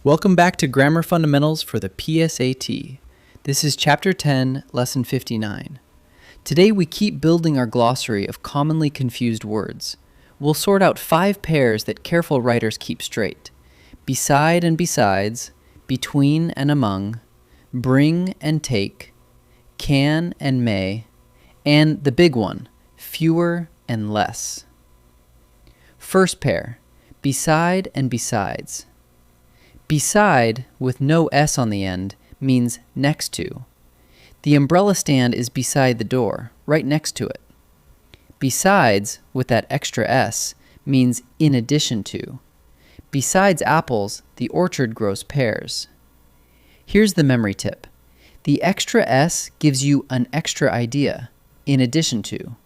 Welcome back to Grammar Fundamentals for the PSAT. This is Chapter 10, Lesson 59. Today we keep building our glossary of commonly confused words. We'll sort out 5 pairs that careful writers keep straight. Beside and besides, between and among, bring and take, can and may, and the big one, fewer and less. First pair, beside and besides. Beside, with no S on the end, means next to. The umbrella stand is beside the door, right next to it. Besides, with that extra S, means in addition to. Besides apples, the orchard grows pears. Here's the memory tip. The extra S gives you an extra idea, in addition to.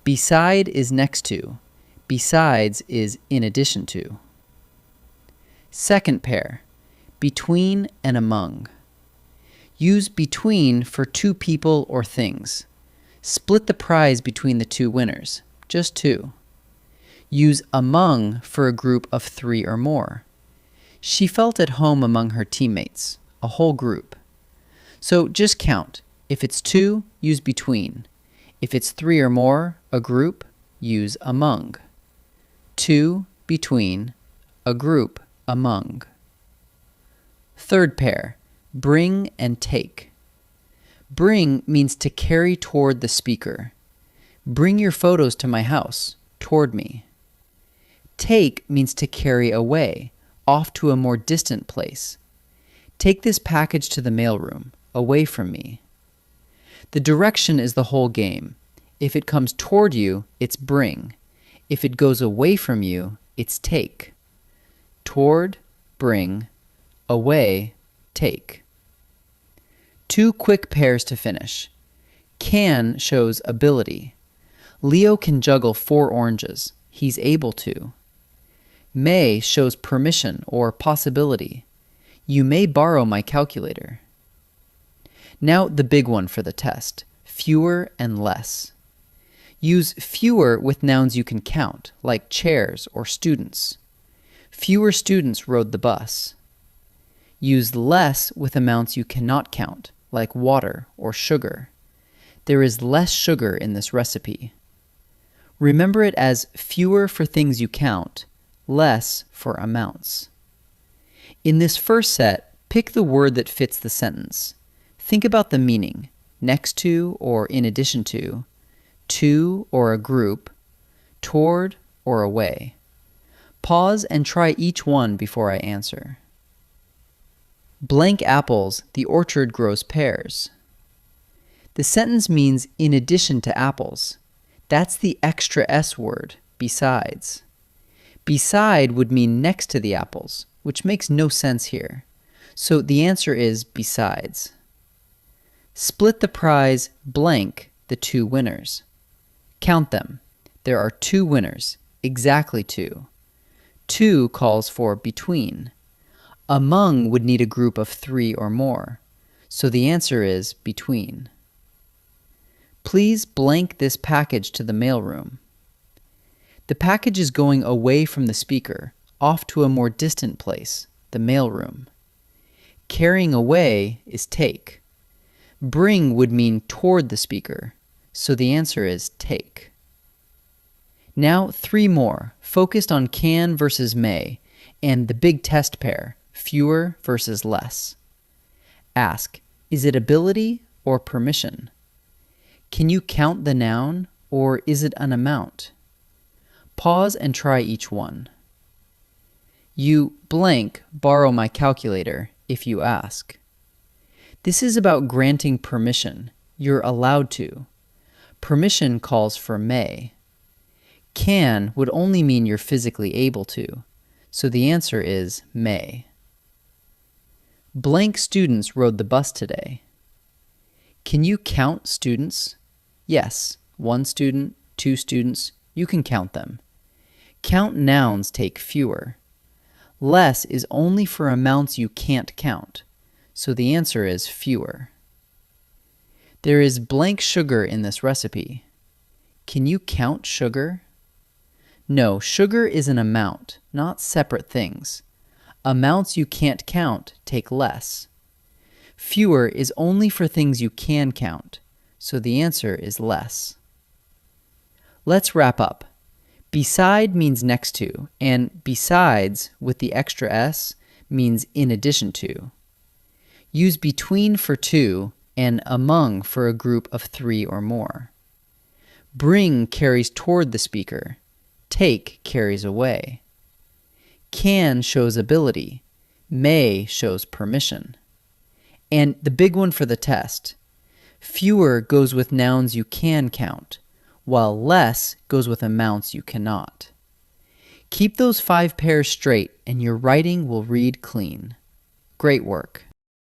Beside is next to. Besides is in addition to. Second pair, between and among. Use between for 2 people or things. Split the prize between the 2 winners, just 2. Use among for a group of 3 or more. She felt at home among her teammates, a whole group. So just count. If it's 2, use between. If it's 3 or more, a group, use among. 2, between, a group, among. Third pair, bring and take. Bring means to carry toward the speaker. Bring your photos to my house, toward me. Take means to carry away, off to a more distant place. Take this package to the mailroom, away from me. The direction is the whole game. If it comes toward you, it's bring. If it goes away from you, it's take. Toward, bring, away, take. 2 quick pairs to finish. Can shows ability. Leo can juggle 4 oranges. He's able to. May shows permission or possibility. You may borrow my calculator. Now the big one for the test, fewer and less. Use fewer with nouns you can count, like chairs or students. Fewer students rode the bus. Use less with amounts you cannot count, like water or sugar. There is less sugar in this recipe. Remember it as fewer for things you count, less for amounts. In this first set, pick the word that fits the sentence. Think about the meaning, next to or in addition to or a group, toward or away. Pause and try each one before I answer. Blank apples, the orchard grows pears. The sentence means in addition to apples. That's the extra S word, besides. Beside would mean next to the apples, which makes no sense here. So the answer is besides. Split the prize blank the 2 winners. Count them. There are 2 winners, exactly 2. 2 calls for between. Among would need a group of 3 or more, so the answer is between. Please blank this package to the mailroom. The package is going away from the speaker, off to a more distant place, the mailroom. Carrying away is take. Bring would mean toward the speaker, so the answer is take. Now 3 more, focused on can versus may, and the big test pair, fewer versus less. Ask, is it ability or permission? Can you count the noun, or is it an amount? Pause and try each one. You blank borrow my calculator if you ask. This is about granting permission. You're allowed to. Permission calls for may. Can would only mean you're physically able to, so the answer is may. Blank students rode the bus today. Can you count students? Yes, 1 student, 2 students, you can count them. Count nouns take fewer. Less is only for amounts you can't count, so the answer is fewer. There is blank sugar in this recipe. Can you count sugar? No, sugar is an amount, not separate things. Amounts you can't count take less. Fewer is only for things you can count, so the answer is less. Let's wrap up. Beside means next to, and besides with the extra s means in addition to. Use between for two and among for a group of three or more. Bring carries toward the speaker. Take carries away. Can shows ability. May shows permission. And the big one for the test. Fewer goes with nouns you can count, while less goes with amounts you cannot. Keep those 5 pairs straight and your writing will read clean. Great work.